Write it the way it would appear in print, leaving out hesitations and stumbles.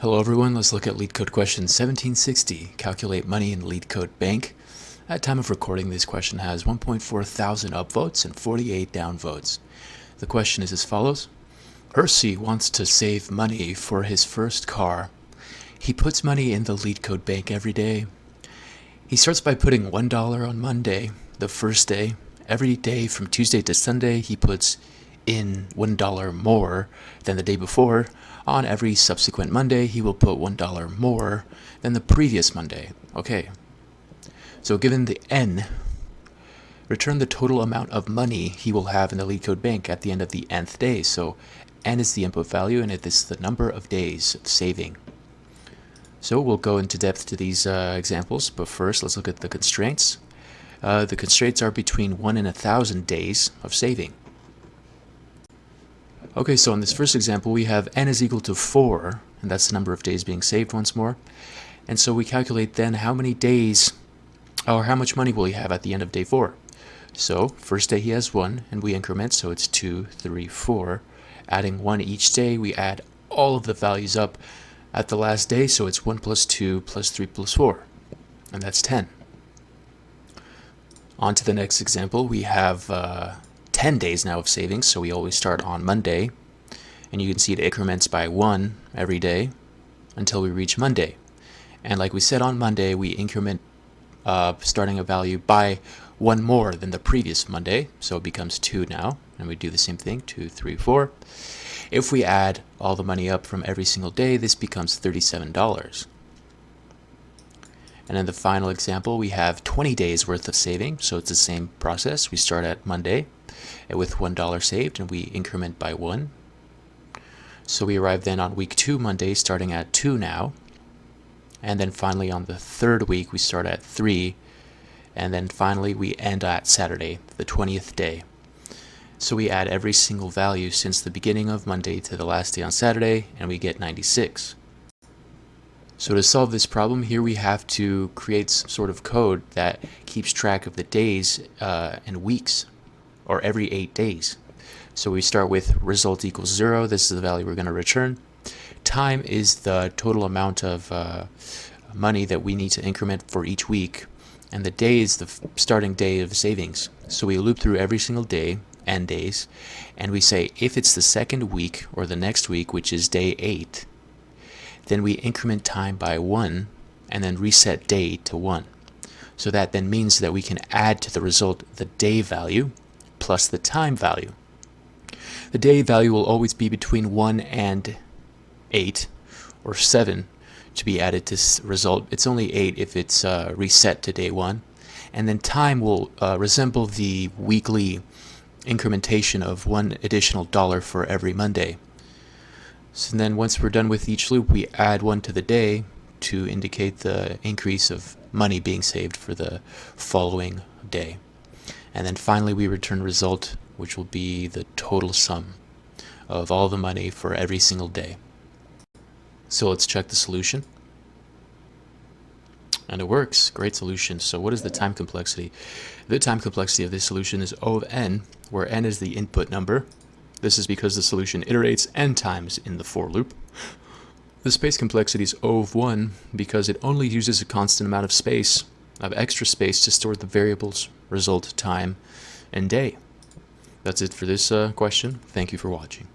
Hello everyone, let's look at Leetcode question 1760. Calculate money in Leetcode Bank. At time of recording, this question has 1.4 thousand upvotes and 48 downvotes. The question is as follows. Percy wants to save money for his first car. He puts money in the Leetcode Bank every day. He starts by putting $1 on Monday, the first day. Every day from Tuesday to Sunday, he puts in $1 more than the day before. On every subsequent Monday, he will put $1 more than the previous Monday. Okay. So given the n, return the total amount of money he will have in the Leetcode Bank at the end of the nth day. So n is the input value, and it is the number of days of saving. So we'll go into depth to these examples, but first let's look at the constraints. The constraints are between 1 and 1,000 days of saving. Okay, so in this first example, we have n is equal to 4, and that's the number of days being saved once more. And so we calculate then how many days, or how much money will he have at the end of day 4. So first day he has 1, and we increment, so it's 2, 3, 4. Adding 1 each day, we add all of the values up at the last day, so it's 1 plus 2 plus 3 plus 4, and that's 10. On to the next example, we have 10 days now of savings, so we always start on Monday, and you can see it increments by 1 every day until we reach Monday. And like we said, on Monday we increment starting a value by 1 more than the previous Monday, so it becomes 2 now, and we do the same thing, 2, 3, 4. If we add all the money up from every single day, this becomes $37. And in the final example, we have 20 days worth of saving, so it's the same process. We start at Monday with $1 saved, and we increment by 1. So we arrive then on week 2 Monday, starting at 2 now. And then finally on the third week, we start at 3. And then finally we end at Saturday, the 20th day. So we add every single value since the beginning of Monday to the last day on Saturday, and we get 96. So to solve this problem, here we have to create some sort of code that keeps track of the days and weeks, or every 8 days. So we start with result equals 0. This is the value we're going to return. Time is the total amount of money that we need to increment for each week. And the day is the starting day of savings. So we loop through every single day, n days, and we say if it's the second week or the next week, which is day 8, then we increment time by 1 and then reset day to 1. So that then means that we can add to the result the day value plus the time value. The day value will always be between 1 and 8 or 7 to be added to result. It's only 8 if it's reset to day 1. And then time will resemble the weekly incrementation of $1 additional for every Monday. So then once we're done with each loop, we add 1 to the day to indicate the increase of money being saved for the following day. And then finally we return result, which will be the total sum of all the money for every single day. So let's check the solution. And it works. Great solution. So what is the time complexity? The time complexity of this solution is O of n, where n is the input number. This is because the solution iterates n times in the for loop. The space complexity is O of 1 because it only uses a constant amount of space, of extra space, to store the variables result, time, and day. That's it for this question. Thank you for watching.